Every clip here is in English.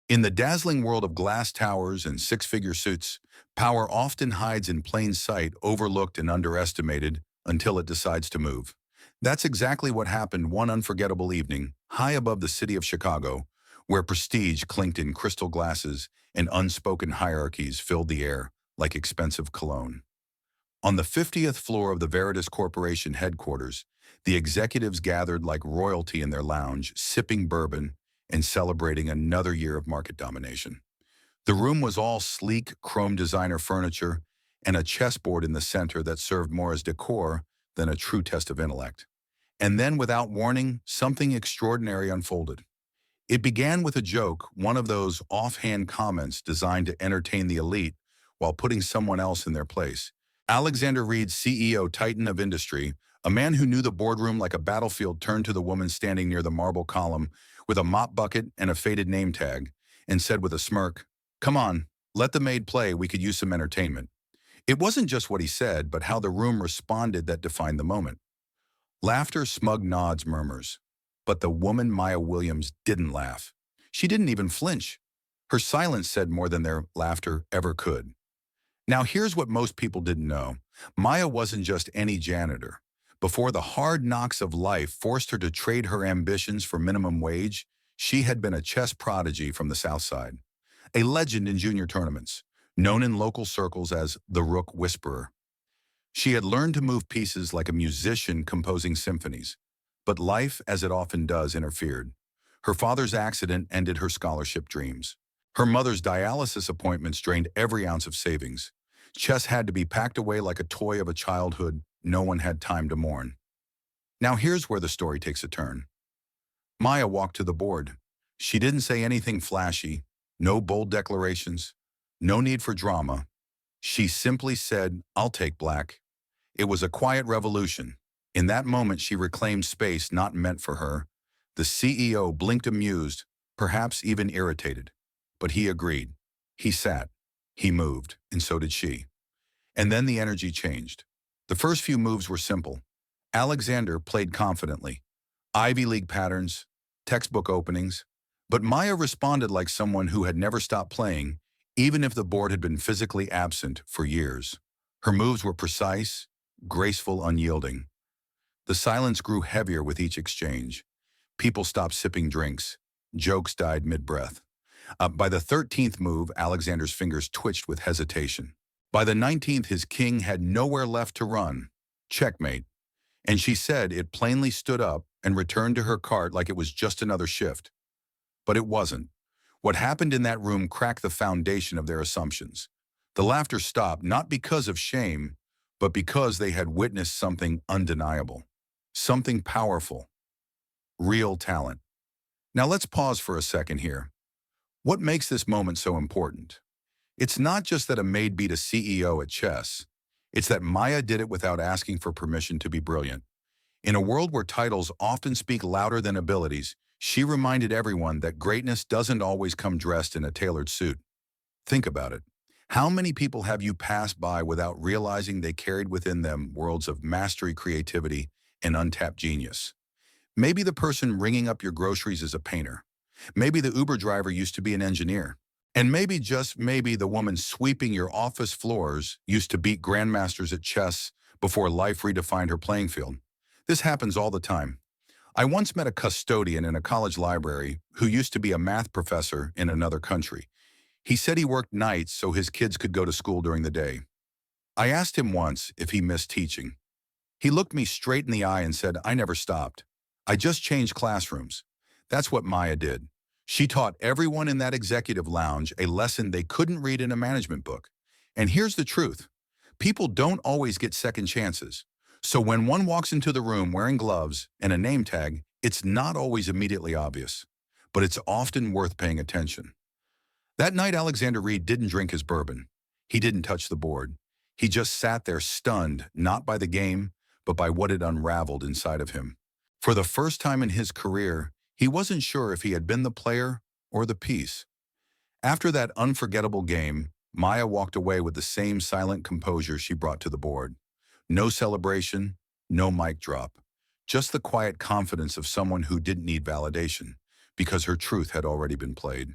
In the dazzling world of glass towers and six-figure suits, power often hides in plain sight, overlooked and underestimated until it decides to move. That's exactly what happened one unforgettable evening, high above the city of Chicago, where prestige clinked in crystal glasses and unspoken hierarchies filled the air like expensive cologne. On the 50th floor of the Veritas Corporation headquarters, the executives gathered like royalty in their lounge, sipping bourbon and celebrating another year of market domination. The room was all sleek, chrome designer furniture and a chessboard in the center that served more as decor than a true test of intellect. And then, without warning, something extraordinary unfolded. It began with a joke, one of those offhand comments designed to entertain the elite while putting someone else in their place. Alexander Reed, CEO Titan of Industry, a man who knew the boardroom like a battlefield, turned to the woman standing near the marble column with a mop bucket and a faded name tag and said with a smirk, "Come on, let the maid play, we could use some entertainment." It wasn't just what he said, but how the room responded that defined the moment. Laughter, smug nods, murmurs. But the woman, Maya Williams, didn't laugh. She didn't even flinch. Her silence said more than their laughter ever could. Now here's what most people didn't know. Maya wasn't just any janitor. Before the hard knocks of life forced her to trade her ambitions for minimum wage, she had been a chess prodigy from the South Side. A legend in junior tournaments, known in local circles as the Rook Whisperer. She had learned to move pieces like a musician composing symphonies. But life, as it often does, interfered. Her father's accident ended her scholarship dreams. Her mother's dialysis appointments drained every ounce of savings. Chess had to be packed away like a toy of a childhood no one had time to mourn. Now here's where the story takes a turn. Maya walked to the board. She didn't say anything flashy, no bold declarations, no need for drama. She simply said, "I'll take black." It was a quiet revolution. In that moment, she reclaimed space not meant for her. The CEO blinked amused, perhaps even irritated. But he agreed. He sat. He moved, and so did she. And then the energy changed. The first few moves were simple. Alexander played confidently. Ivy League patterns, textbook openings. But Maya responded like someone who had never stopped playing, even if the board had been physically absent for years. Her moves were precise, graceful, unyielding. The silence grew heavier with each exchange. People stopped sipping drinks. Jokes died mid-breath. By the 13th move, Alexander's fingers twitched with hesitation. By the 19th, his king had nowhere left to run. Checkmate. And she said it plainly, stood up and returned to her cart like it was just another shift. But it wasn't. What happened in that room cracked the foundation of their assumptions. The laughter stopped, not because of shame, but because they had witnessed something undeniable. Something powerful. Real talent. Now let's pause for a second here. What makes this moment so important? It's not just that a maid beat a CEO at chess. It's that Maya did it without asking for permission to be brilliant. In a world where titles often speak louder than abilities, she reminded everyone that greatness doesn't always come dressed in a tailored suit. Think about it. How many people have you passed by without realizing they carried within them worlds of mastery, creativity, and untapped genius? Maybe the person ringing up your groceries is a painter. Maybe the Uber driver used to be an engineer. And maybe, just maybe, the woman sweeping your office floors used to beat grandmasters at chess before life redefined her playing field. This happens all the time. I once met a custodian in a college library who used to be a math professor in another country. He said he worked nights so his kids could go to school during the day. I asked him once if he missed teaching. He looked me straight in the eye and said, "I never stopped. I just changed classrooms." That's what Maya did. She taught everyone in that executive lounge a lesson they couldn't read in a management book. And here's the truth. People don't always get second chances. So when one walks into the room wearing gloves and a name tag, it's not always immediately obvious, but it's often worth paying attention. That night, Alexander Reed didn't drink his bourbon. He didn't touch the board. He just sat there stunned, not by the game, but by what had unraveled inside of him. For the first time in his career, he wasn't sure if he had been the player or the piece. After that unforgettable game, Maya walked away with the same silent composure she brought to the board. No celebration, no mic drop, just the quiet confidence of someone who didn't need validation, because her truth had already been played.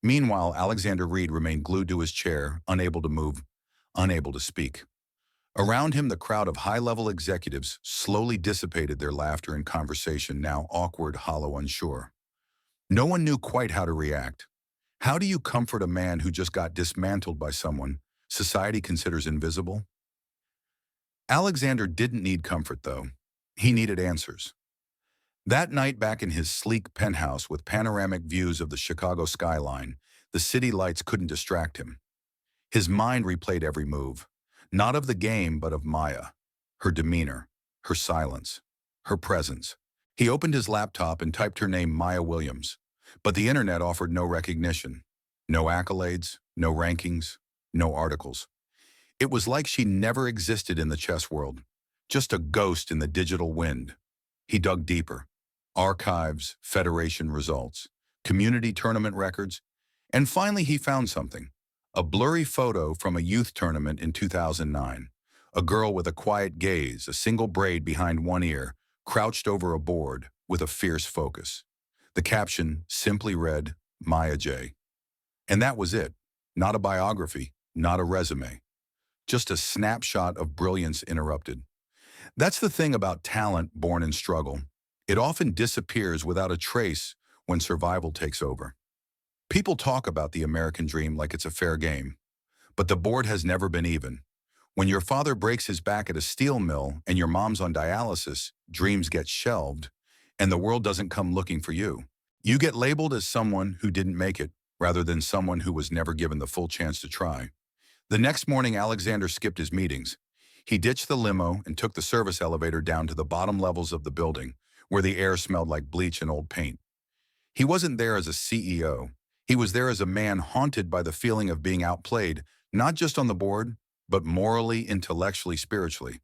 Meanwhile, Alexander Reed remained glued to his chair, unable to move, unable to speak. Around him, the crowd of high-level executives slowly dissipated, their laughter and conversation now awkward, hollow, unsure. No one knew quite how to react. How do you comfort a man who just got dismantled by someone society considers invisible? Alexander didn't need comfort, though. He needed answers. That night, back in his sleek penthouse with panoramic views of the Chicago skyline, the city lights couldn't distract him. His mind replayed every move, not of the game, but of Maya, her demeanor, her silence, her presence. He opened his laptop and typed her name, Maya Williams, but the internet offered no recognition, no accolades, no rankings, no articles. It was like she never existed in the chess world, just a ghost in the digital wind. He dug deeper. Archives, federation results, community tournament records, and finally he found something. A blurry photo from a youth tournament in 2009. A girl with a quiet gaze, a single braid behind one ear, crouched over a board with a fierce focus. The caption simply read, Maya J. And that was it. Not a biography, not a resume. Just a snapshot of brilliance interrupted. That's the thing about talent born in struggle. It often disappears without a trace when survival takes over. People talk about the American dream like it's a fair game, but the board has never been even. When your father breaks his back at a steel mill and your mom's on dialysis, dreams get shelved, and the world doesn't come looking for you. You get labeled as someone who didn't make it, rather than someone who was never given the full chance to try. The next morning, Alexander skipped his meetings. He ditched the limo and took the service elevator down to the bottom levels of the building, where the air smelled like bleach and old paint. He wasn't there as a CEO. He was there as a man haunted by the feeling of being outplayed, not just on the board, but morally, intellectually, spiritually.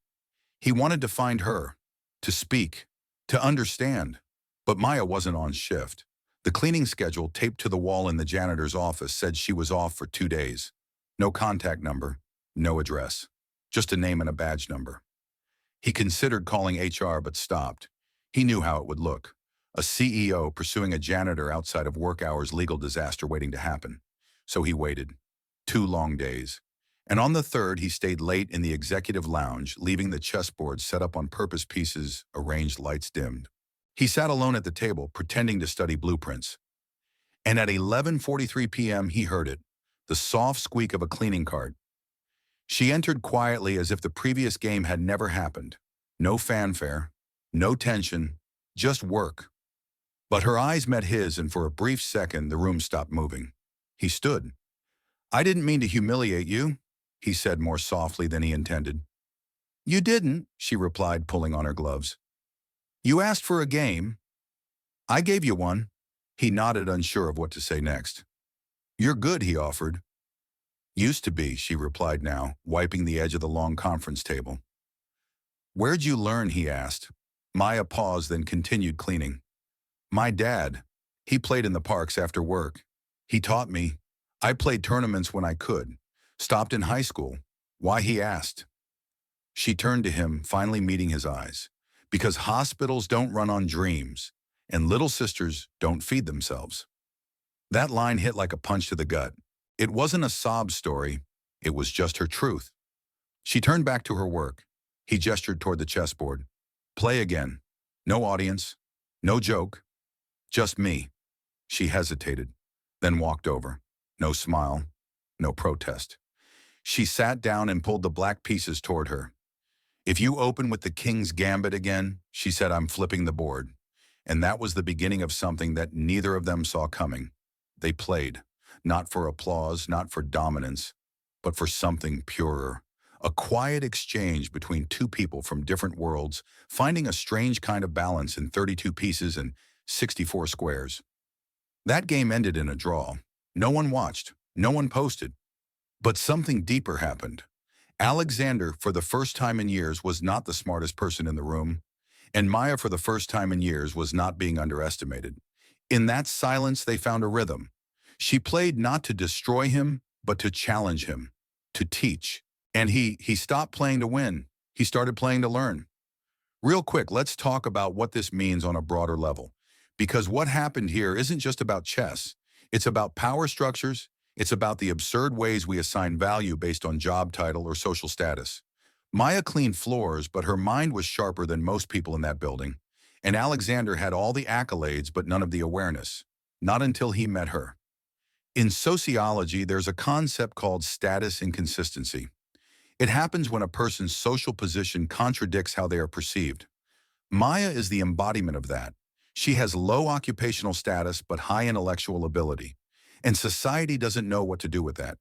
He wanted to find her, to speak, to understand. But Maya wasn't on shift. The cleaning schedule taped to the wall in the janitor's office said she was off for 2 days. No contact number, no address, just a name and a badge number. He considered calling HR but stopped. He knew how it would look. A CEO pursuing a janitor outside of work hours, legal disaster waiting to happen. So he waited. 2 long days. And on the third, he stayed late in the executive lounge, leaving the chessboard set up on purpose, pieces arranged, lights dimmed. He sat alone at the table, pretending to study blueprints. And at 11:43 p.m., he heard it, the soft squeak of a cleaning cart. She entered quietly as if the previous game had never happened. No fanfare, no tension, just work. But her eyes met his, and for a brief second, the room stopped moving. He stood. "I didn't mean to humiliate you," he said more softly than he intended. "You didn't," she replied, pulling on her gloves. "You asked for a game. I gave you one." He nodded, unsure of what to say next. "You're good," he offered. "Used to be," she replied now, wiping the edge of the long conference table. "Where'd you learn?" he asked. Maya paused, then continued cleaning. "My dad. He played in the parks after work. He taught me. I played tournaments when I could. Stopped in high school." Why, he asked. She turned to him, finally meeting his eyes. Because hospitals don't run on dreams, and little sisters don't feed themselves. That line hit like a punch to the gut. It wasn't a sob story. It was just her truth. She turned back to her work. He gestured toward the chessboard. "Play again. No audience. No joke. Just me." She hesitated, then walked over. No smile. No protest. She sat down and pulled the black pieces toward her. "If you open with the king's gambit again," she said, "I'm flipping the board." And that was the beginning of something that neither of them saw coming. They played, not for applause, not for dominance, but for something purer. A quiet exchange between two people from different worlds, finding a strange kind of balance in 32 pieces and 64 squares. That game ended in a draw. No one watched, no one posted. But something deeper happened. Alexander, for the first time in years, was not the smartest person in the room, and Maya, for the first time in years, was not being underestimated. In that silence, they found a rhythm. She played not to destroy him, but to challenge him, to teach. And he stopped playing to win. He started playing to learn. Real quick, let's talk about what this means on a broader level. Because what happened here isn't just about chess. It's about power structures. It's about the absurd ways we assign value based on job title or social status. Maya cleaned floors, but her mind was sharper than most people in that building. And Alexander had all the accolades, but none of the awareness. Not until he met her. In sociology, there's a concept called status inconsistency. It happens when a person's social position contradicts how they are perceived. Maya is the embodiment of that. She has low occupational status but high intellectual ability. And society doesn't know what to do with that.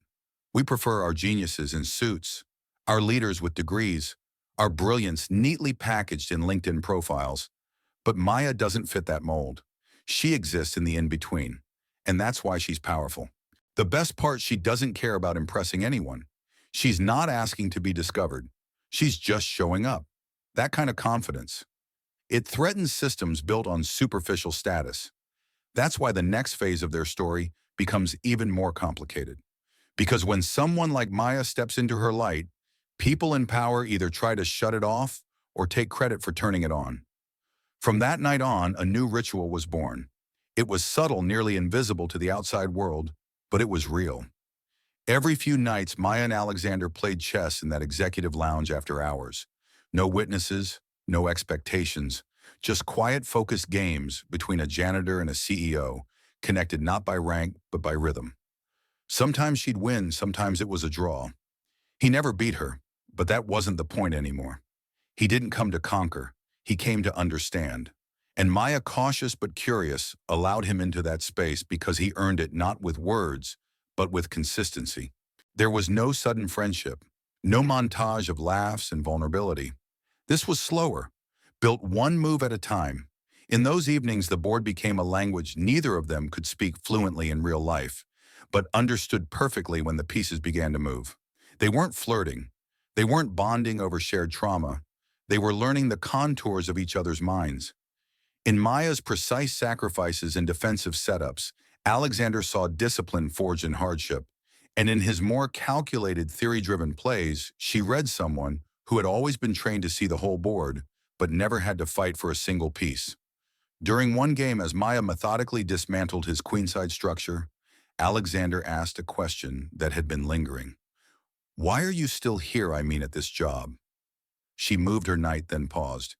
We prefer our geniuses in suits, our leaders with degrees, our brilliance neatly packaged in LinkedIn profiles. But Maya doesn't fit that mold. She exists in the in-between. And that's why she's powerful. The best part, she doesn't care about impressing anyone. She's not asking to be discovered. She's just showing up. That kind of confidence. It threatens systems built on superficial status. That's why the next phase of their story becomes even more complicated. Because when someone like Maya steps into her light, people in power either try to shut it off or take credit for turning it on. From that night on, a new ritual was born. It was subtle, nearly invisible to the outside world, but it was real. Every few nights, Maya and Alexander played chess in that executive lounge after hours. No witnesses, no expectations, just quiet, focused games between a janitor and a CEO, connected not by rank, but by rhythm. Sometimes she'd win, sometimes it was a draw. He never beat her, but that wasn't the point anymore. He didn't come to conquer, he came to understand. And Maya, cautious but curious, allowed him into that space because he earned it not with words, but with consistency. There was no sudden friendship, no montage of laughs and vulnerability. This was slower, built one move at a time. In those evenings, the board became a language neither of them could speak fluently in real life, but understood perfectly when the pieces began to move. They weren't flirting. They weren't bonding over shared trauma. They were learning the contours of each other's minds. In Maya's precise sacrifices and defensive setups, Alexander saw discipline forged in hardship. And in his more calculated, theory-driven plays, she read someone who had always been trained to see the whole board, but never had to fight for a single piece. During one game, as Maya methodically dismantled his queenside structure, Alexander asked a question that had been lingering. "Why are you still here, at this job?" She moved her knight, then paused.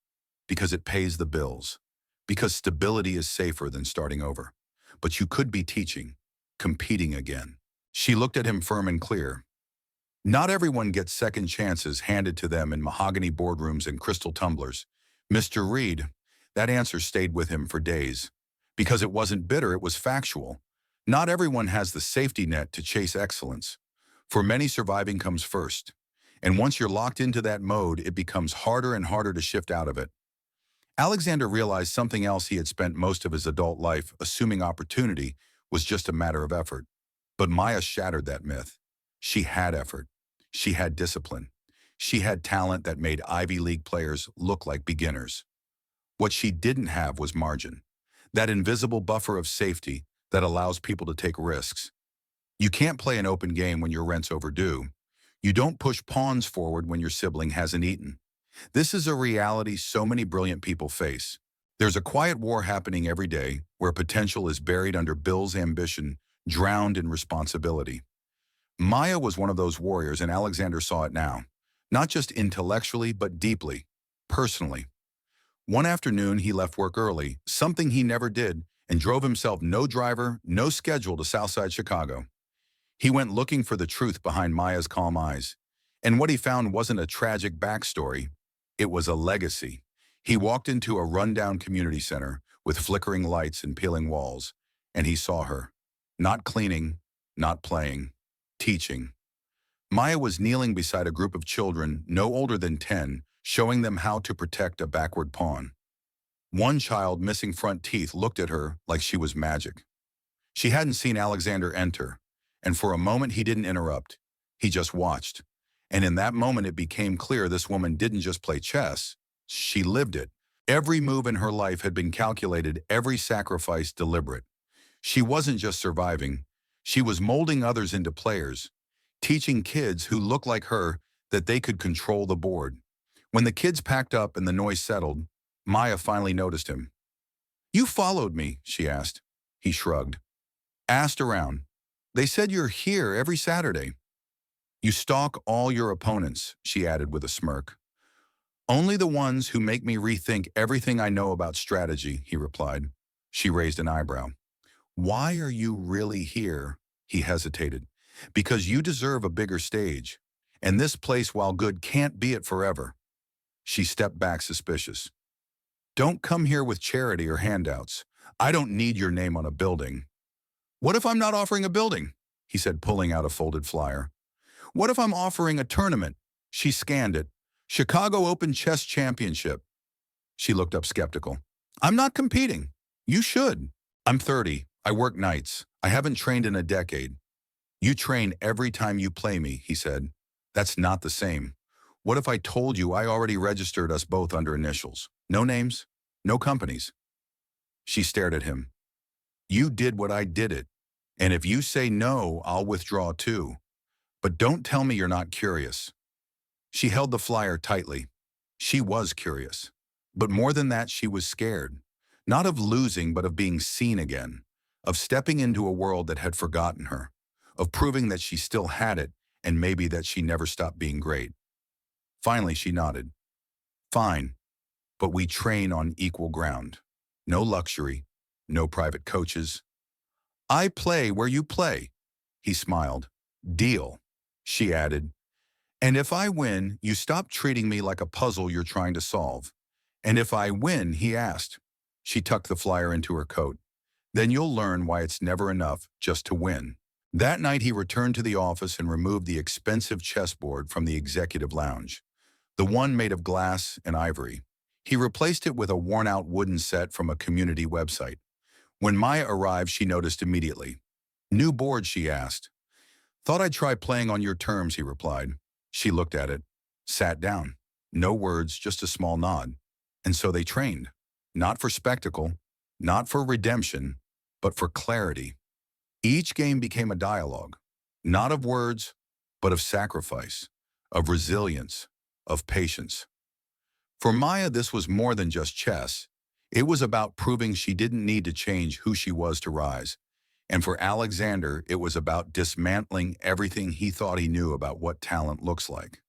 "Because it pays the bills. Because stability is safer than starting over. But you could be teaching, competing again." She looked at him firm and clear. Not everyone gets second chances handed to them in mahogany boardrooms and crystal tumblers. Mr. Reed, that answer stayed with him for days. Because it wasn't bitter, it was factual. Not everyone has the safety net to chase excellence. For many, surviving comes first. And once you're locked into that mode, it becomes harder and harder to shift out of it. Alexander realized something else he had spent most of his adult life assuming opportunity was just a matter of effort. But Maya shattered that myth. She had effort. She had discipline. She had talent that made Ivy League players look like beginners. What she didn't have was margin. That invisible buffer of safety that allows people to take risks. You can't play an open game when your rent's overdue. You don't push pawns forward when your sibling hasn't eaten. This is a reality so many brilliant people face. There's a quiet war happening every day where potential is buried under Bill's ambition, drowned in responsibility. Maya was one of those warriors, and Alexander saw it now. Not just intellectually, but deeply, personally. One afternoon, he left work early, something he never did, and drove himself, no driver, no schedule, to Southside Chicago. He went looking for the truth behind Maya's calm eyes. And what he found wasn't a tragic backstory. It was a legacy. He walked into a rundown community center with flickering lights and peeling walls, and he saw her. Not cleaning, not playing, teaching. Maya was kneeling beside a group of children no older than 10, showing them how to protect a backward pawn. One child, missing front teeth, looked at her like she was magic. She hadn't seen Alexander enter, and for a moment he didn't interrupt. He just watched. And in that moment it became clear this woman didn't just play chess, she lived it. Every move in her life had been calculated, every sacrifice deliberate. She wasn't just surviving, she was molding others into players, teaching kids who looked like her that they could control the board. When the kids packed up and the noise settled, Maya finally noticed him. "You followed me," she asked. He shrugged. Asked around. They said you're here every Saturday. You stalk all your opponents, she added with a smirk. Only the ones who make me rethink everything I know about strategy, he replied. She raised an eyebrow. Why are you really here? He hesitated. Because you deserve a bigger stage. And this place, while good, can't be it forever. She stepped back suspicious. Don't come here with charity or handouts. I don't need your name on a building. What if I'm not offering a building? He said, pulling out a folded flyer. What if I'm offering a tournament? She scanned it. Chicago Open Chess Championship. She looked up skeptical. I'm not competing. You should. I'm 30. I work nights. I haven't trained in a decade. You train every time you play me, he said. That's not the same. What if I told you I already registered us both under initials? No names, no companies. She stared at him. You did what I did it. And if you say no, I'll withdraw too. But don't tell me you're not curious. She held the flyer tightly. She was curious. But more than that, she was scared. Not of losing, but of being seen again. Of stepping into a world that had forgotten her. Of proving that she still had it, and maybe that she never stopped being great. Finally, she nodded. Fine, but we train on equal ground. No luxury, no private coaches. I play where you play. He smiled. Deal, she added. And if I win, you stop treating me like a puzzle you're trying to solve. And if I win, he asked. She tucked the flyer into her coat. Then you'll learn why it's never enough just to win. That night, he returned to the office and removed the expensive chessboard from the executive lounge, the one made of glass and ivory. He replaced it with a worn-out wooden set from a community website. When Maya arrived, she noticed immediately. New board, she asked. Thought I'd try playing on your terms, he replied. She looked at it, sat down. No words, just a small nod. And so they trained. Not for spectacle, not for redemption, but for clarity. Each game became a dialogue, not of words, but of sacrifice, of resilience, of patience. For Maya, this was more than just chess. It was about proving she didn't need to change who she was to rise. And for Alexander, it was about dismantling everything he thought he knew about what talent looks like.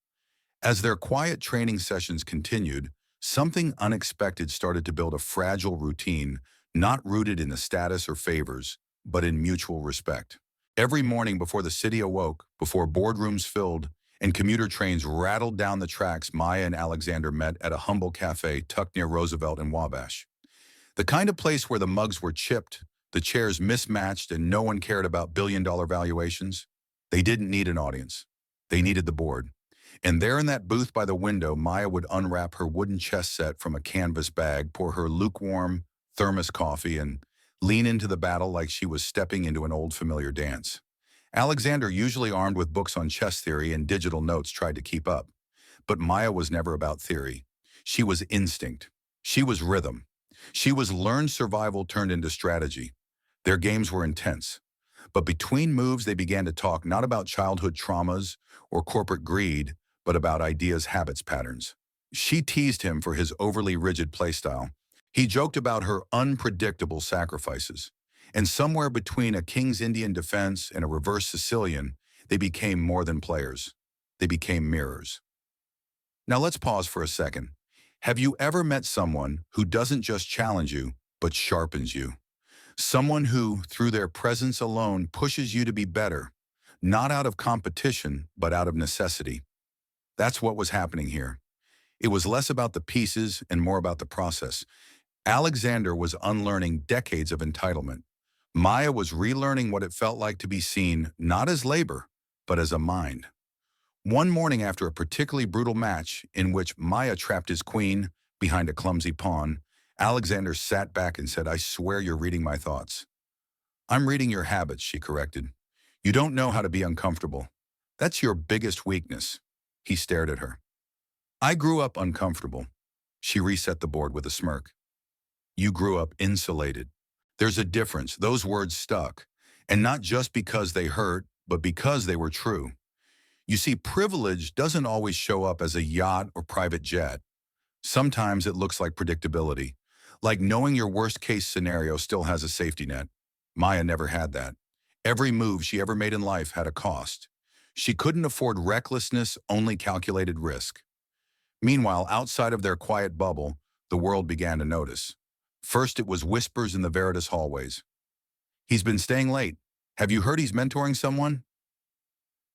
As their quiet training sessions continued, something unexpected started to build a fragile routine, not rooted in the status or favors, but in mutual respect. Every morning before the city awoke, before boardrooms filled, and commuter trains rattled down the tracks, Maya and Alexander met at a humble cafe tucked near Roosevelt and Wabash. The kind of place where the mugs were chipped, the chairs mismatched, and no one cared about billion-dollar valuations. They didn't need an audience. They needed the board. And there in that booth by the window, Maya would unwrap her wooden chess set from a canvas bag, pour her lukewarm thermos coffee, and lean into the battle like she was stepping into an old familiar dance. Alexander, usually armed with books on chess theory and digital notes, tried to keep up. But Maya was never about theory. She was instinct. She was rhythm. She was learned survival turned into strategy. Their games were intense. But between moves, they began to talk not about childhood traumas or corporate greed, but about ideas, habits, patterns. She teased him for his overly rigid playstyle. He joked about her unpredictable sacrifices. And somewhere between a King's Indian defense and a reverse Sicilian, they became more than players. They became mirrors. Now let's pause for a second. Have you ever met someone who doesn't just challenge you, but sharpens you? Someone who, through their presence alone, pushes you to be better, not out of competition, but out of necessity. That's what was happening here. It was less about the pieces and more about the process. Alexander was unlearning decades of entitlement. Maya was relearning what it felt like to be seen not as labor, but as a mind. One morning after a particularly brutal match in which Maya trapped his queen behind a clumsy pawn, Alexander sat back and said, I swear you're reading my thoughts. I'm reading your habits, she corrected. You don't know how to be uncomfortable. That's your biggest weakness. He stared at her. I grew up uncomfortable. She reset the board with a smirk. You grew up insulated. There's a difference. Those words stuck. And not just because they hurt, but because they were true. You see, privilege doesn't always show up as a yacht or private jet. Sometimes it looks like predictability, like knowing your worst-case scenario still has a safety net. Maya never had that. Every move she ever made in life had a cost. She couldn't afford recklessness, only calculated risk. Meanwhile, outside of their quiet bubble, the world began to notice. First, it was whispers in the Veritas hallways. "He's been staying late. Have you heard he's mentoring someone?"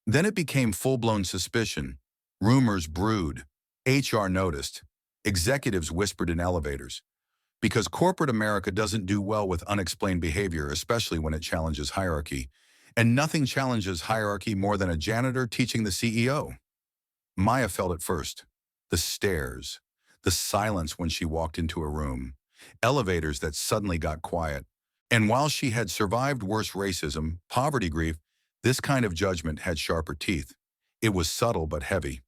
Then it became full-blown suspicion. Rumors brewed. HR noticed. Executives whispered in elevators. Because corporate America doesn't do well with unexplained behavior, especially when it challenges hierarchy. And nothing challenges hierarchy more than a janitor teaching the CEO. Maya felt it first. The stares. The silence when she walked into a room. Elevators that suddenly got quiet. And while she had survived worse racism, poverty grief, this kind of judgment had sharper teeth. It was subtle but heavy.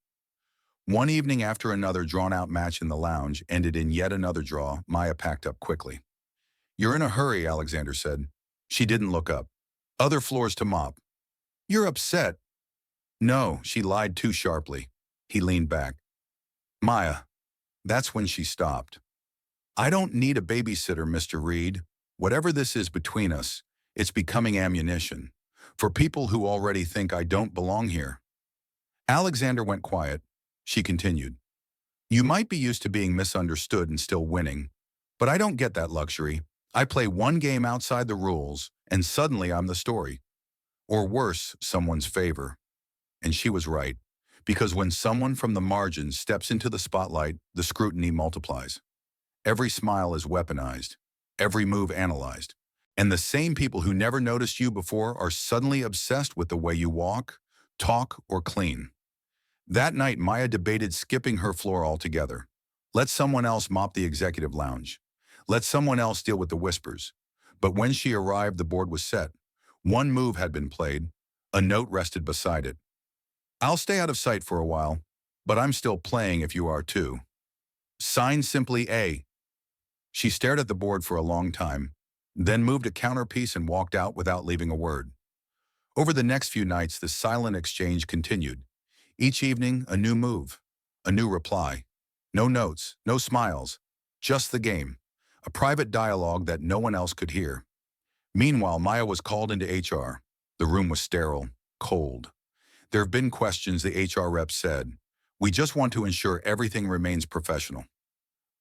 One evening after another drawn-out match in the lounge ended in yet another draw, Maya packed up quickly. "You're in a hurry," Alexander said. She didn't look up. "Other floors to mop." "You're upset." "No," she lied too sharply. He leaned back. "Maya." That's when she stopped. "I don't need a babysitter, Mr. Reed. Whatever this is between us, it's becoming ammunition. For people who already think I don't belong here." Alexander went quiet. She continued. "You might be used to being misunderstood and still winning, but I don't get that luxury. I play one game outside the rules, and suddenly I'm the story. Or worse, someone's favor." And she was right, because when someone from the margins steps into the spotlight, the scrutiny multiplies. Every smile is weaponized, every move analyzed. And the same people who never noticed you before are suddenly obsessed with the way you walk, talk, or clean. That night, Maya debated skipping her floor altogether. Let someone else mop the executive lounge. Let someone else deal with the whispers. But when she arrived, the board was set. One move had been played. A note rested beside it. "I'll stay out of sight for a while, but I'm still playing if you are too. Signed simply A." She stared at the board for a long time, then moved a counterpiece and walked out without leaving a word. Over the next few nights, the silent exchange continued. Each evening, a new move, a new reply. No notes, no smiles, just the game, a private dialogue that no one else could hear. Meanwhile, Maya was called into HR. The room was sterile, cold. "There have been questions," the HR rep said. "We just want to ensure everything remains professional."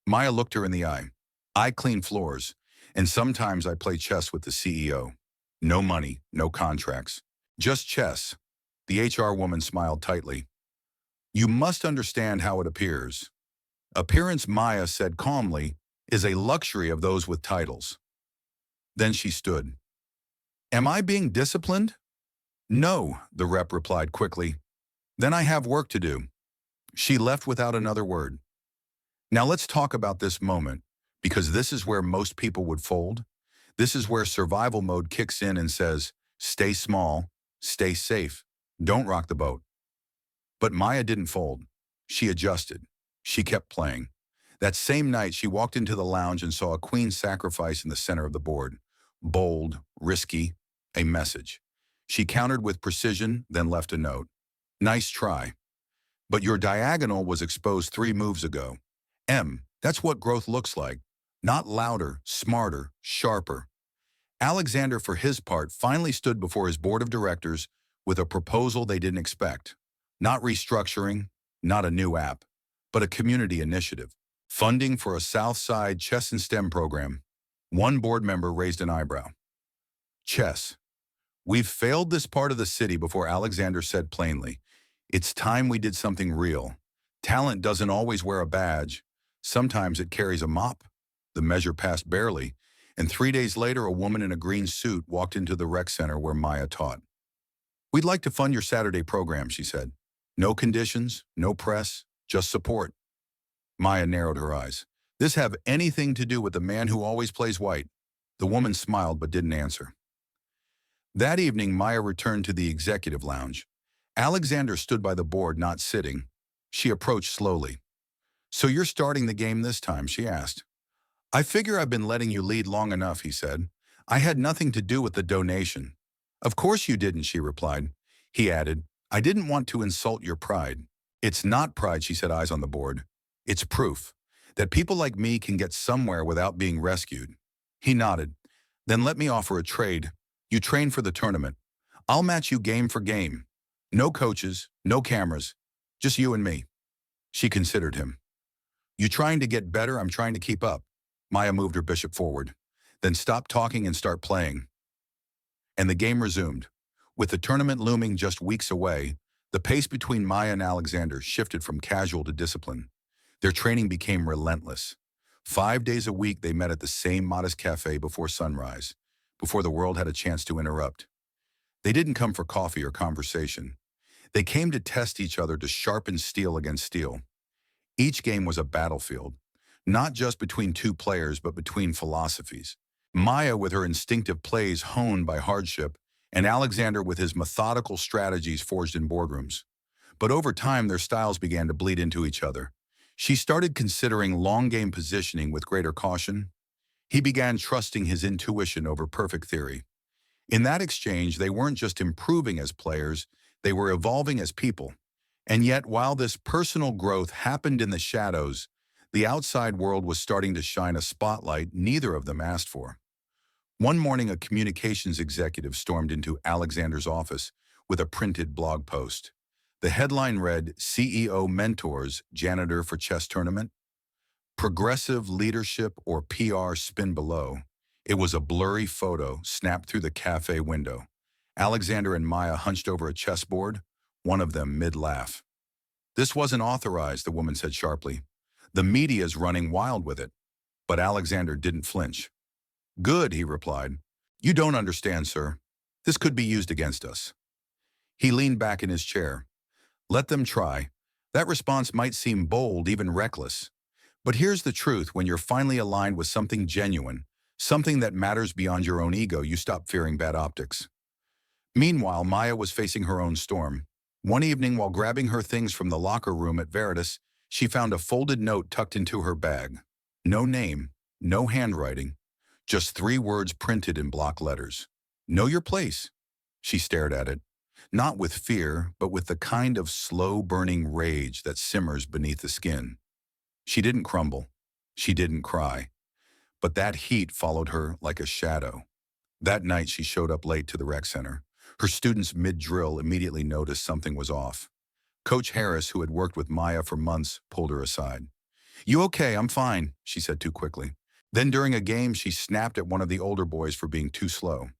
Maya looked her in the eye. "I clean floors, and sometimes I play chess with the CEO. No money, no contracts. Just chess." The HR woman smiled tightly. "You must understand how it appears." "Appearance," Maya said calmly, "is a luxury of those with titles." Then she stood. "Am I being disciplined?" "No," the rep replied quickly. "Then I have work to do." She left without another word. Now let's talk about this moment, because this is where most people would fold. This is where survival mode kicks in and says, stay small, stay safe, don't rock the boat. But Maya didn't fold. She adjusted. She kept playing. That same night, she walked into the lounge and saw a queen sacrifice in the center of the board. Bold, risky, a message. She countered with precision, then left a note. "Nice try. But your diagonal was exposed 3 moves ago. That's what growth looks like. Not louder, smarter, sharper." Alexander, for his part, finally stood before his board of directors with a proposal they didn't expect. Not restructuring, not a new app, but a community initiative. Funding for a Southside chess and STEM program. One board member raised an eyebrow. "Chess. We've failed this part of the city before," Alexander said plainly. "It's time we did something real. Talent doesn't always wear a badge. Sometimes it carries a mop." The measure passed barely, and 3 days later, a woman in a green suit walked into the rec center where Maya taught. "We'd like to fund your Saturday program," she said. "No conditions, no press, just support." Maya narrowed her eyes. "This have anything to do with the man who always plays white?" The woman smiled but didn't answer. That evening, Maya returned to the executive lounge. Alexander stood by the board, not sitting. She approached slowly. "So you're starting the game this time?" she asked. "I figure I've been letting you lead long enough," he said. "I had nothing to do with the donation." "Of course you didn't," she replied. He added, "I didn't want to insult your pride." "It's not pride," she said, eyes on the board. "It's proof that people like me can get somewhere without being rescued." He nodded. "Then let me offer a trade. You train for the tournament. I'll match you game for game. No coaches, no cameras, just you and me. She considered him. You trying to get better? I'm trying to keep up. Maya moved her bishop forward. Then stop talking and start playing. And the game resumed. With the tournament looming just weeks away, the pace between Maya and Alexander shifted from casual to discipline. Their training became relentless. 5 days a week they met at the same modest cafe before sunrise, before the world had a chance to interrupt. They didn't come for coffee or conversation. They came to test each other, to sharpen steel against steel. Each game was a battlefield, not just between two players, but between philosophies. Maya with her instinctive plays honed by hardship, and Alexander with his methodical strategies forged in boardrooms. But over time, their styles began to bleed into each other. She started considering long-game positioning with greater caution. He began trusting his intuition over perfect theory. In that exchange, they weren't just improving as players, they were evolving as people. And yet, while this personal growth happened in the shadows, the outside world was starting to shine a spotlight neither of them asked for. One morning, a communications executive stormed into Alexander's office with a printed blog post. The headline read, "CEO mentors janitor for chess tournament. Progressive leadership or PR spin below." It was a blurry photo snapped through the cafe window. Alexander and Maya hunched over a chessboard, one of them mid-laugh. "This wasn't authorized," the woman said sharply. "The media's running wild with it." But Alexander didn't flinch. "Good," he replied. "You don't understand, sir. This could be used against us." He leaned back in his chair. "Let them try. That response might seem bold, even reckless. But here's the truth: when you're finally aligned with something genuine, something that matters beyond your own ego, you stop fearing bad optics." Meanwhile, Maya was facing her own storm. One evening, while grabbing her things from the locker room at Veritas, she found a folded note tucked into her bag. No name, no handwriting, just 3 words printed in block letters. "Know your place." She stared at it, not with fear, but with the kind of slow-burning rage that simmers beneath the skin. She didn't crumble. She didn't cry. But that heat followed her like a shadow. That night, she showed up late to the rec center. Her students mid-drill immediately noticed something was off. Coach Harris, who had worked with Maya for months, pulled her aside. "You okay? I'm fine," she said too quickly. Then during a game, she snapped at one of the older boys for being too slow.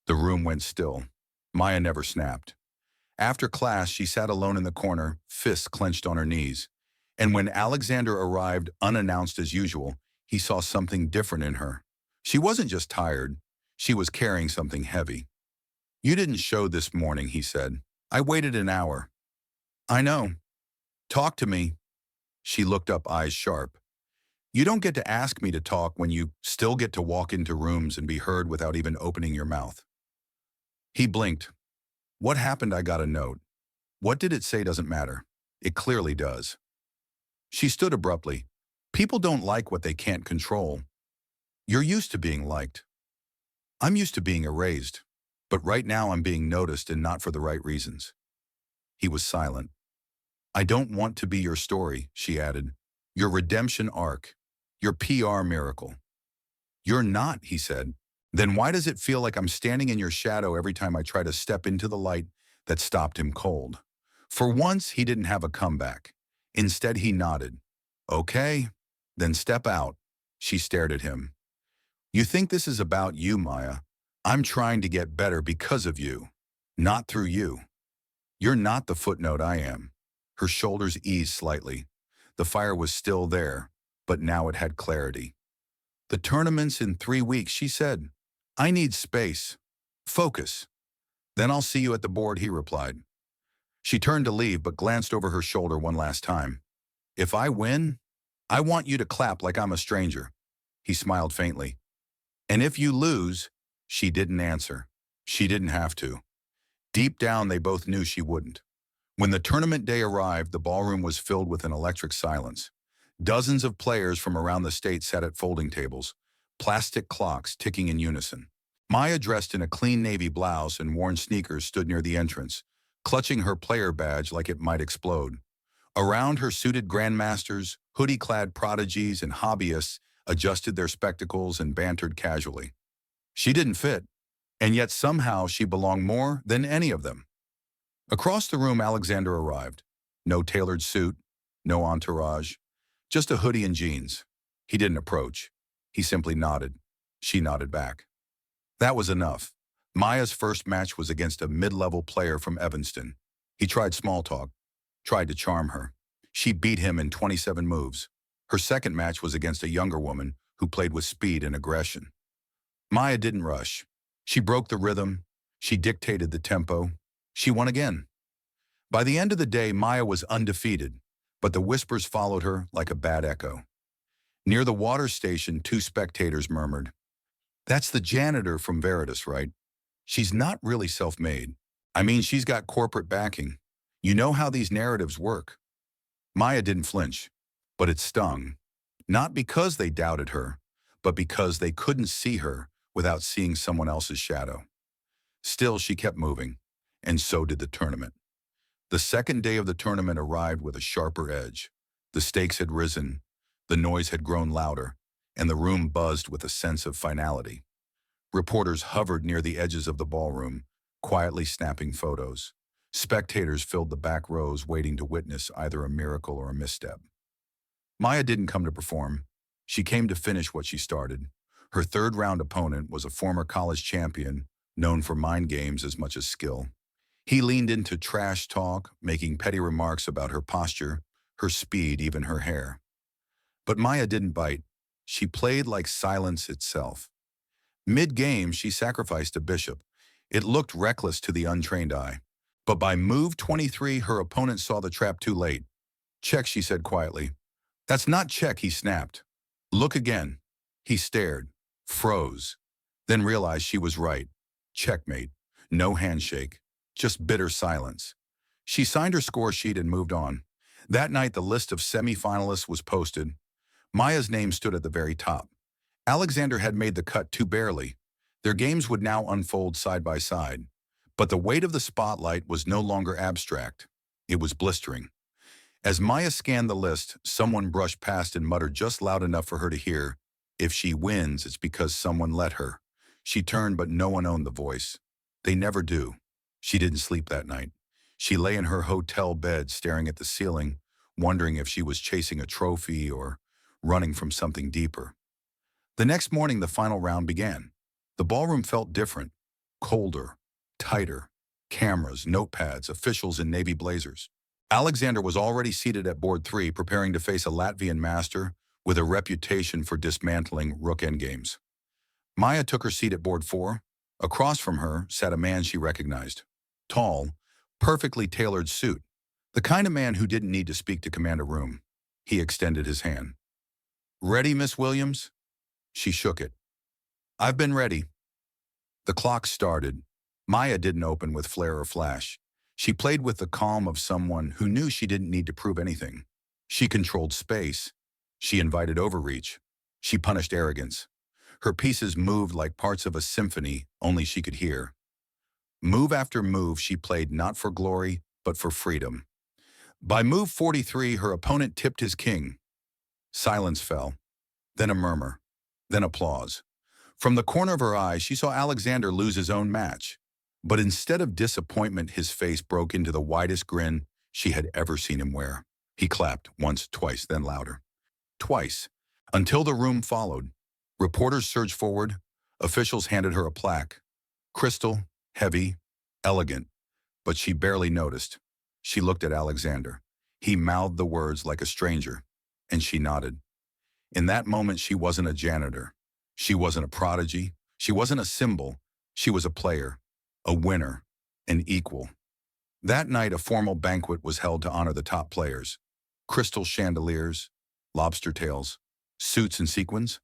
The room went still. Maya never snapped. After class, she sat alone in the corner, fists clenched on her knees. And when Alexander arrived unannounced as usual, he saw something different in her. She wasn't just tired. She was carrying something heavy. "You didn't show this morning," he said. "I waited an hour." "I know. Talk to me." She looked up, eyes sharp. "You don't get to ask me to talk when you still get to walk into rooms and be heard without even opening your mouth." He blinked. "What happened? I got a note." "What did it say? Doesn't matter. It clearly does." She stood abruptly. "People don't like what they can't control. You're used to being liked. I'm used to being erased. But right now I'm being noticed, and not for the right reasons." He was silent. "I don't want to be your story," she added. "Your redemption arc. Your PR miracle." "You're not," he said. "Then why does it feel like I'm standing in your shadow every time I try to step into the light that stopped him cold?" For once, he didn't have a comeback. Instead, he nodded. "Okay, then step out." She stared at him. "You think this is about you, Maya? I'm trying to get better because of you, not through you. You're not the footnote I am." Her shoulders eased slightly. The fire was still there, but now it had clarity. "The tournament's in 3 weeks," she said. "I need space. Focus." "Then I'll see you at the board," he replied. She turned to leave, but glanced over her shoulder one last time. "If I win, I want you to clap like I'm a stranger." He smiled faintly. "And if you lose," she didn't answer. She didn't have to. Deep down, they both knew she wouldn't. When the tournament day arrived, the ballroom was filled with an electric silence. Dozens of players from around the state sat at folding tables, plastic clocks ticking in unison. Maya, dressed in a clean navy blouse and worn sneakers, stood near the entrance, clutching her player badge like it might explode. Around her, suited grandmasters, hoodie-clad prodigies, and hobbyists adjusted their spectacles and bantered casually. She didn't fit, and yet somehow she belonged more than any of them. Across the room, Alexander arrived. No tailored suit, no entourage, just a hoodie and jeans. He didn't approach. He simply nodded. She nodded back. That was enough. Maya's first match was against a mid-level player from Evanston. He tried small talk, tried to charm her. She beat him in 27 moves. Her second match was against a younger woman who played with speed and aggression. Maya didn't rush. She broke the rhythm. She dictated the tempo. She won again. By the end of the day, Maya was undefeated, but the whispers followed her like a bad echo. Near the water station, two spectators murmured, "That's the janitor from Veritas, right? She's not really self-made. I mean, she's got corporate backing. You know how these narratives work." Maya didn't flinch, but it stung. Not because they doubted her, but because they couldn't see her without seeing someone else's shadow. Still, she kept moving, and so did the tournament. The second day of the tournament arrived with a sharper edge. The stakes had risen, the noise had grown louder, and the room buzzed with a sense of finality. Reporters hovered near the edges of the ballroom, quietly snapping photos. Spectators filled the back rows waiting to witness either a miracle or a misstep. Maya didn't come to perform. She came to finish what she started. Her third-round opponent was a former college champion, known for mind games as much as skill. He leaned into trash talk, making petty remarks about her posture, her speed, even her hair. But Maya didn't bite. She played like silence itself. Mid-game, she sacrificed a bishop. It looked reckless to the untrained eye. But by move 23, her opponent saw the trap too late. "Check," she said quietly. "That's not check," he snapped. "Look again." He stared, froze, then realized she was right. Checkmate. No handshake. Just bitter silence. She signed her score sheet and moved on. That night, the list of semi-finalists was posted. Maya's name stood at the very top. Alexander had made the cut too barely. Their games would now unfold side by side. But the weight of the spotlight was no longer abstract. It was blistering. As Maya scanned the list, someone brushed past and muttered just loud enough for her to hear, "If she wins, it's because someone let her." She turned, but no one owned the voice. They never do. She didn't sleep that night. She lay in her hotel bed staring at the ceiling, wondering if she was chasing a trophy or running from something deeper. The next morning, the final round began. The ballroom felt different, colder, tighter. Cameras, notepads, officials in navy blazers. Alexander was already seated at board 3, preparing to face a Latvian master with a reputation for dismantling rook endgames. Maya took her seat at board 4. Across from her sat a man she recognized. Tall, perfectly tailored suit. The kind of man who didn't need to speak to command a room. He extended his hand. "Ready, Miss Williams?" She shook it. "I've been ready." The clock started. Maya didn't open with flair or flash. She played with the calm of someone who knew she didn't need to prove anything. She controlled space. She invited overreach. She punished arrogance. Her pieces moved like parts of a symphony only she could hear. Move after move, she played not for glory, but for freedom. By move 43, her opponent tipped his king. Silence fell, then a murmur, then applause. From the corner of her eye, she saw Alexander lose his own match. But instead of disappointment, his face broke into the widest grin she had ever seen him wear. He clapped once, twice, then louder. Twice, until the room followed. Reporters surged forward. Officials handed her a plaque. Crystal, heavy, elegant, but she barely noticed. She looked at Alexander. He mouthed the words like a stranger, and she nodded. In that moment, she wasn't a janitor. She wasn't a prodigy. She wasn't a symbol. She was a player, a winner, an equal. That night, a formal banquet was held to honor the top players. Crystal chandeliers, lobster tails, suits and sequins.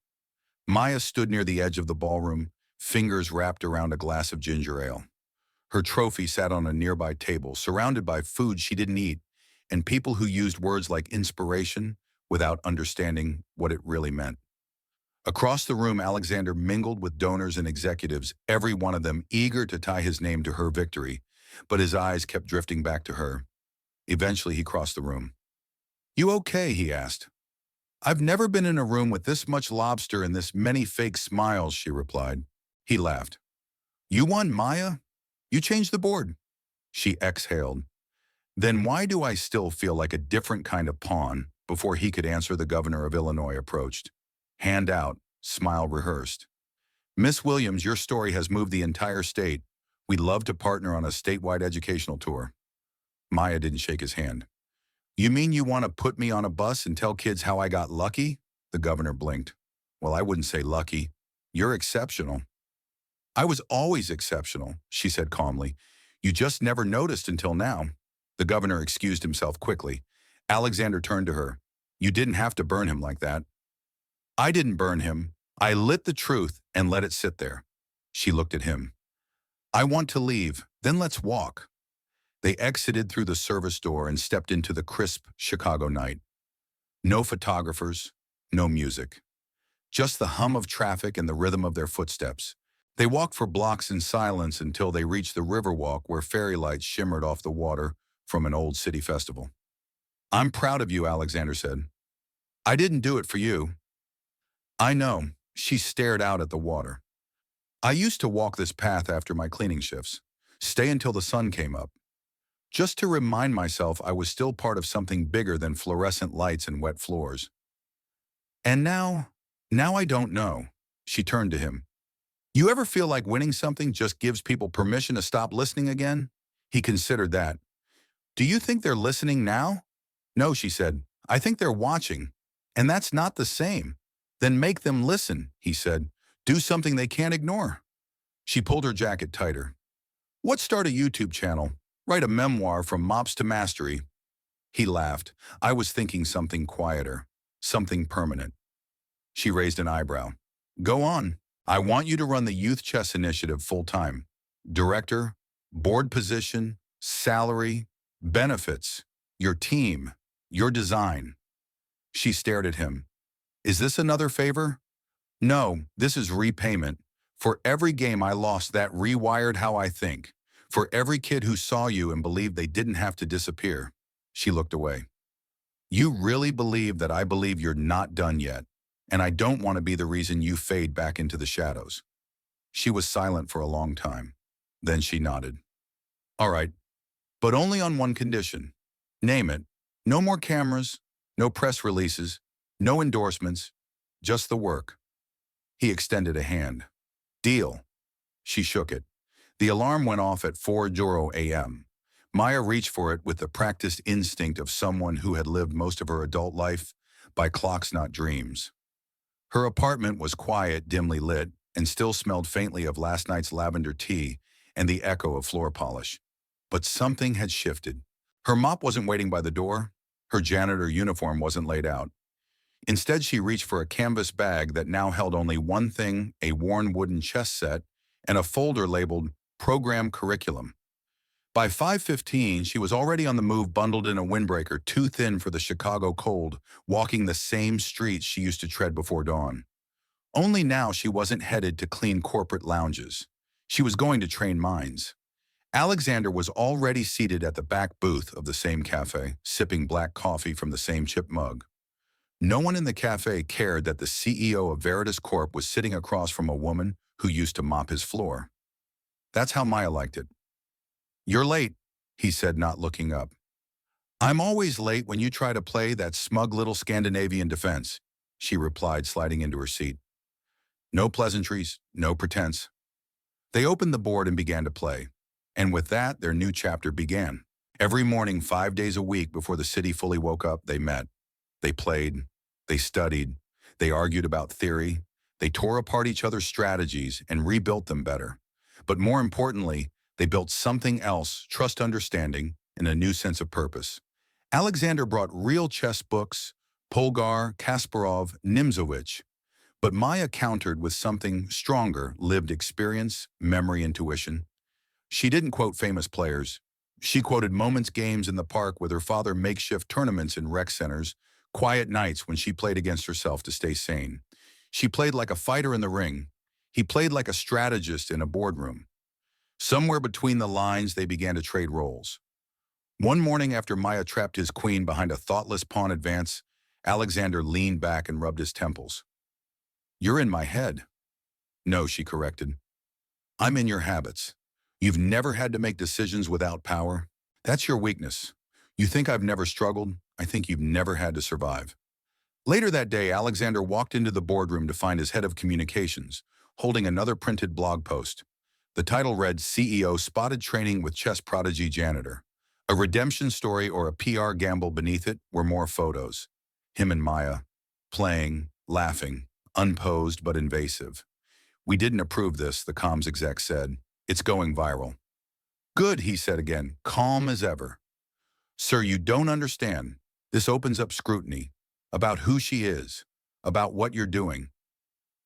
Maya stood near the edge of the ballroom, fingers wrapped around a glass of ginger ale. Her trophy sat on a nearby table, surrounded by food she didn't eat, and people who used words like inspiration without understanding what it really meant. Across the room, Alexander mingled with donors and executives, every one of them eager to tie his name to her victory, but his eyes kept drifting back to her. Eventually, he crossed the room. "You okay?" he asked. "I've never been in a room with this much lobster and this many fake smiles," she replied. He laughed. You won, Maya? You changed the board. She exhaled. Then why do I still feel like a different kind of pawn? Before he could answer, the governor of Illinois approached. Hand out, smile rehearsed. Miss Williams, your story has moved the entire state. We'd love to partner on a statewide educational tour. Maya didn't shake his hand. You mean you want to put me on a bus and tell kids how I got lucky? The governor blinked. Well, I wouldn't say lucky. You're exceptional. I was always exceptional, she said calmly. You just never noticed until now. The governor excused himself quickly. Alexander turned to her. You didn't have to burn him like that. I didn't burn him. I lit the truth and let it sit there. She looked at him. I want to leave, then let's walk. They exited through the service door and stepped into the crisp Chicago night. No photographers, no music. Just the hum of traffic and the rhythm of their footsteps. They walked for blocks in silence until they reached the Riverwalk, where fairy lights shimmered off the water from an old city festival. I'm proud of you, Alexander said. I didn't do it for you. I know. She stared out at the water. I used to walk this path after my cleaning shifts, stay until the sun came up, just to remind myself I was still part of something bigger than fluorescent lights and wet floors. And now I don't know. She turned to him. You ever feel like winning something just gives people permission to stop listening again? He considered that. Do you think they're listening now? No, she said. I think they're watching. And that's not the same. Then make them listen, he said. Do something they can't ignore. She pulled her jacket tighter. What, start a YouTube channel? Write a memoir from mops to mastery? He laughed. I was thinking something quieter, something permanent. She raised an eyebrow. Go on. I want you to run the Youth Chess Initiative full-time. Director, board position, salary, benefits, your team, your design. She stared at him. Is this another favor? No, this is repayment. For every game I lost that rewired how I think. For every kid who saw you and believed they didn't have to disappear. She looked away. You really believe that I believe you're not done yet, and I don't want to be the reason you fade back into the shadows. She was silent for a long time. Then she nodded. All right, but only on one condition. Name it. No more cameras, no press releases, no endorsements, just the work. He extended a hand. Deal. She shook it. The alarm went off at 4:00 a.m. Maya reached for it with the practiced instinct of someone who had lived most of her adult life by clocks, not dreams. Her apartment was quiet, dimly lit, and still smelled faintly of last night's lavender tea and the echo of floor polish. But something had shifted. Her mop wasn't waiting by the door. Her janitor uniform wasn't laid out. Instead, she reached for a canvas bag that now held only one thing, a worn wooden chess set, and a folder labeled Program Curriculum. By 5:15, she was already on the move, bundled in a windbreaker too thin for the Chicago cold, walking the same streets she used to tread before dawn. Only now she wasn't headed to clean corporate lounges. She was going to train minds. Alexander was already seated at the back booth of the same cafe, sipping black coffee from the same chip mug. No one in the cafe cared that the CEO of Veritas Corp was sitting across from a woman who used to mop his floor. That's how Maya liked it. You're late, he said, not looking up. I'm always late when you try to play that smug little Scandinavian defense, she replied, sliding into her seat. No pleasantries, no pretense. They opened the board and began to play. And with that, their new chapter began. Every morning, 5 days a week before the city fully woke up, they met. They played, they studied, they argued about theory, they tore apart each other's strategies and rebuilt them better. But more importantly, they built something else, trust, understanding, and a new sense of purpose. Alexander brought real chess books, Polgar, Kasparov, Nimzowitsch. But Maya countered with something stronger, lived experience, memory, intuition. She didn't quote famous players. She quoted moments, games in the park with her father, makeshift tournaments in rec centers, quiet nights when she played against herself to stay sane. She played like a fighter in the ring. He played like a strategist in a boardroom. Somewhere between the lines, they began to trade roles. One morning, after Maya trapped his queen behind a thoughtless pawn advance, Alexander leaned back and rubbed his temples. You're in my head. No, she corrected. I'm in your habits. You've never had to make decisions without power. That's your weakness. You think I've never struggled? I think you've never had to survive. Later that day, Alexander walked into the boardroom to find his head of communications, holding another printed blog post. The title read, CEO Spotted Training with Chess Prodigy Janitor. A redemption story or a PR gamble beneath it were more photos. Him and Maya, playing, laughing, unposed but invasive. We didn't approve this, the comms exec said. It's going viral. Good, he said again, calm as ever. Sir, you don't understand. This opens up scrutiny about who she is, about what you're doing.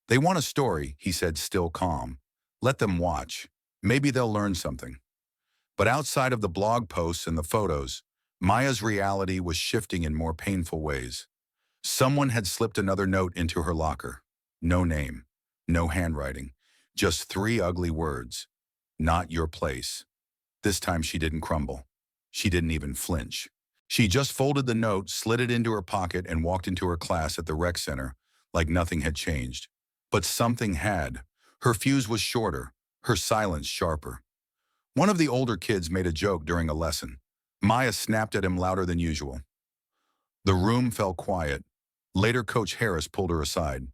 They want a story, he said, still calm. Let them watch. Maybe they'll learn something. But outside of the blog posts and the photos, Maya's reality was shifting in more painful ways. Someone had slipped another note into her locker. No name, no handwriting, just 3 ugly words. Not your place. This time she didn't crumble. She didn't even flinch. She just folded the note, slid it into her pocket, and walked into her class at the rec center like nothing had changed. But something had. Her fuse was shorter, her silence sharper. One of the older kids made a joke during a lesson. Maya snapped at him louder than usual. The room fell quiet. Later, Coach Harris pulled her aside.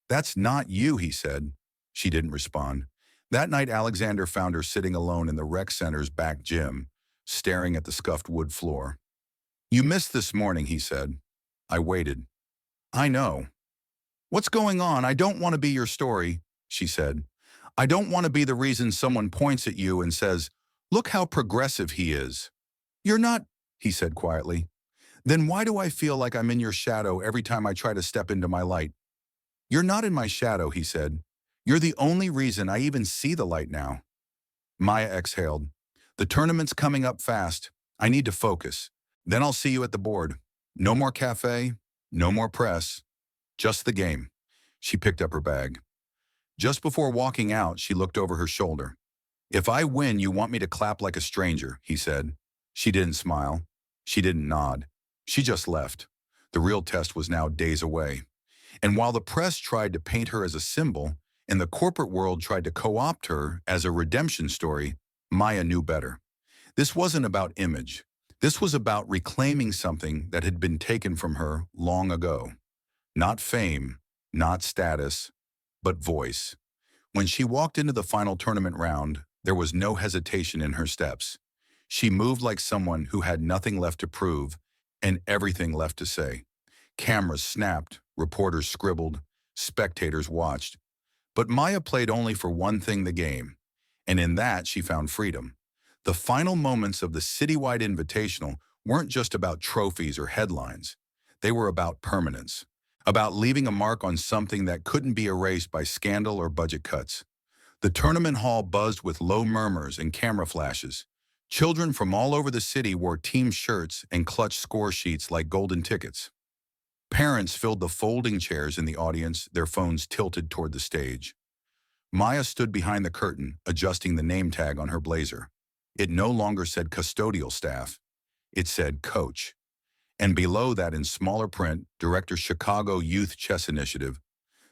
That's not you, he said. She didn't respond. That night, Alexander found her sitting alone in the rec center's back gym, staring at the scuffed wood floor. You missed this morning, he said. I waited. I know. What's going on? I don't want to be your story, she said. I don't want to be the reason someone points at you and says, look how progressive he is. You're not, he said quietly. Then why do I feel like I'm in your shadow every time I try to step into my light? You're not in my shadow, he said. You're the only reason I even see the light now. Maya exhaled. The tournament's coming up fast. I need to focus. Then I'll see you at the board. No more cafe, no more press. Just the game. She picked up her bag. Just before walking out, she looked over her shoulder. If I win, you want me to clap like a stranger, he said. She didn't smile. She didn't nod. She just left. The real test was now days away. And while the press tried to paint her as a symbol, and the corporate world tried to co-opt her as a redemption story, Maya knew better. This wasn't about image. This was about reclaiming something that had been taken from her long ago. Not fame, not status, but voice. When she walked into the final tournament round, there was no hesitation in her steps. She moved like someone who had nothing left to prove and everything left to say. Cameras snapped, reporters scribbled, spectators watched. But Maya played only for one thing, the game. And in that, she found freedom. The final moments of the citywide invitational weren't just about trophies or headlines. They were about permanence, about leaving a mark on something that couldn't be erased by scandal or budget cuts. The tournament hall buzzed with low murmurs and camera flashes. Children from all over the city wore team shirts and clutched score sheets like golden tickets. Parents filled the folding chairs in the audience, their phones tilted toward the stage. Maya stood behind the curtain, adjusting the name tag on her blazer. It no longer said custodial staff. It said coach. And below that, in smaller print, Director Chicago Youth Chess Initiative.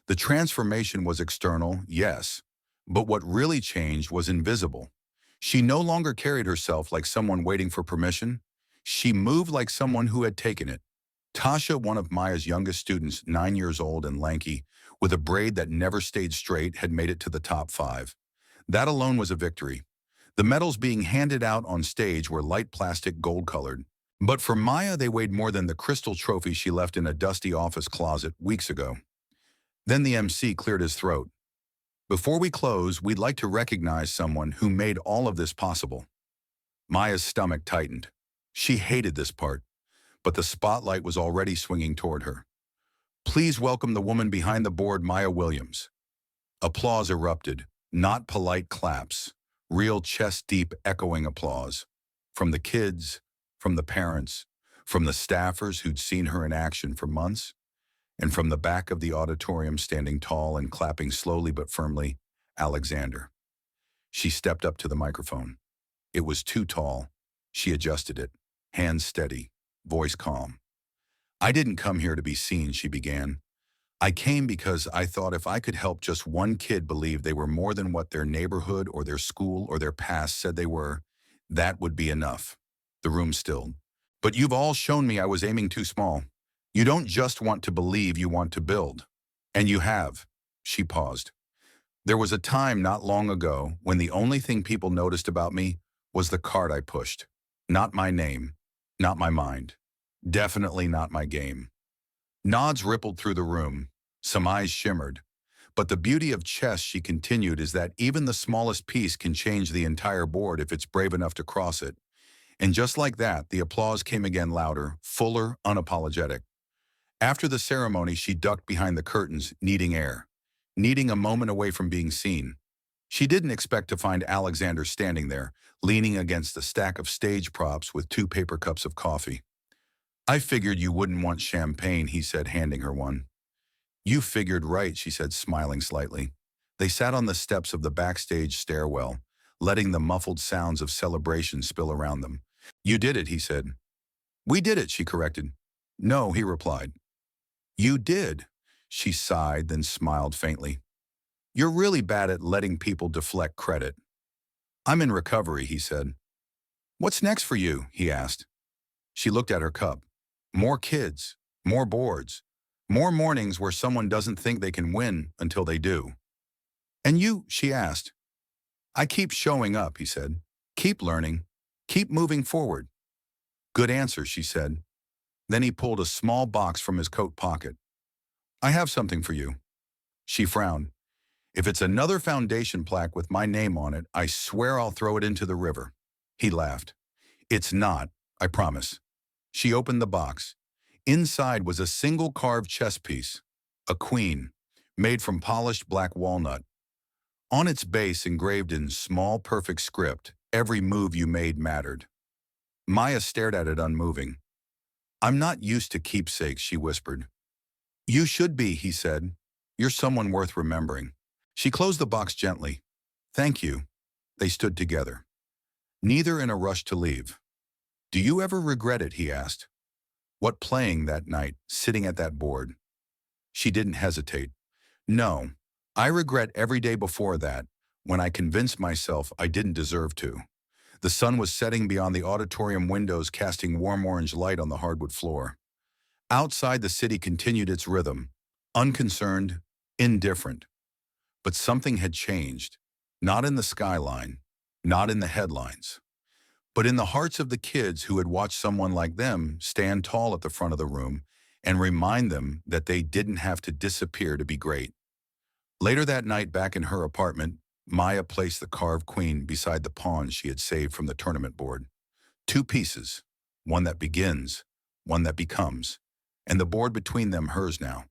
The transformation was external, yes, but what really changed was invisible. She no longer carried herself like someone waiting for permission. She moved like someone who had taken it. Tasha, one of Maya's youngest students, 9 years old and lanky, with a braid that never stayed straight, had made it to the top 5. That alone was a victory. The medals being handed out on stage were light plastic, gold-colored. But for Maya, they weighed more than the crystal trophy she left in a dusty office closet weeks ago. Then the MC cleared his throat. Before we close, we'd like to recognize someone who made all of this possible. Maya's stomach tightened. She hated this part, but the spotlight was already swinging toward her. Please welcome the woman behind the board, Maya Williams. Applause erupted, not polite claps, real chest-deep echoing applause. From the kids, from the parents, from the staffers who'd seen her in action for months, and from the back of the auditorium, standing tall and clapping slowly but firmly, Alexander. She stepped up to the microphone. It was too tall. She adjusted it, hands steady, voice calm. I didn't come here to be seen, she began. I came because I thought if I could help just one kid believe they were more than what their neighborhood or their school or their past said they were, that would be enough. The room stilled. But you've all shown me I was aiming too small. You don't just want to believe, you want to build. And you have. She paused. There was a time not long ago when the only thing people noticed about me was the card I pushed. Not my name, not my mind, definitely not my game. Nods rippled through the room. Some eyes shimmered. But the beauty of chess, she continued, is that even the smallest piece can change the entire board if it's brave enough to cross it. And just like that, the applause came again, louder, fuller, unapologetic. After the ceremony, she ducked behind the curtains, needing air, needing a moment away from being seen. She didn't expect to find Alexander standing there, leaning against a stack of stage props with 2 paper cups of coffee. I figured you wouldn't want champagne, he said, handing her one. You figured right, she said, smiling slightly. They sat on the steps of the backstage stairwell, letting the muffled sounds of celebration spill around them. You did it, he said. We did it, she corrected. No, he replied. You did. She sighed, then smiled faintly. You're really bad at letting people deflect credit. I'm in recovery, he said. What's next for you? He asked. She looked at her cup. More kids, more boards, more mornings where someone doesn't think they can win until they do. And you? She asked. I keep showing up, he said. Keep learning. Keep moving forward. Good answer, she said. Then he pulled a small box from his coat pocket. I have something for you. She frowned. If it's another foundation plaque with my name on it, I swear I'll throw it into the river. He laughed. It's not, I promise. She opened the box. Inside was a single carved chess piece, a queen, made from polished black walnut. On its base, engraved in small, perfect script, every move you made mattered. Maya stared at it unmoving. I'm not used to keepsakes, she whispered. You should be, he said. You're someone worth remembering. She closed the box gently. Thank you. They stood together, neither in a rush to leave. Do you ever regret it, he asked. What, playing that night, sitting at that board? She didn't hesitate. No, I regret every day before that, when I convinced myself I didn't deserve to. The sun was setting beyond the auditorium windows, casting warm orange light on the hardwood floor. Outside, the city continued its rhythm, unconcerned, indifferent. But something had changed, not in the skyline, not in the headlines, but in the hearts of the kids who had watched someone like them stand tall at the front of the room and remind them that they didn't have to disappear to be great. Later that night, back in her apartment, Maya placed the carved queen beside the pawns she had saved from the tournament board. 2 pieces, one that begins, one that becomes, and the board between them hers now.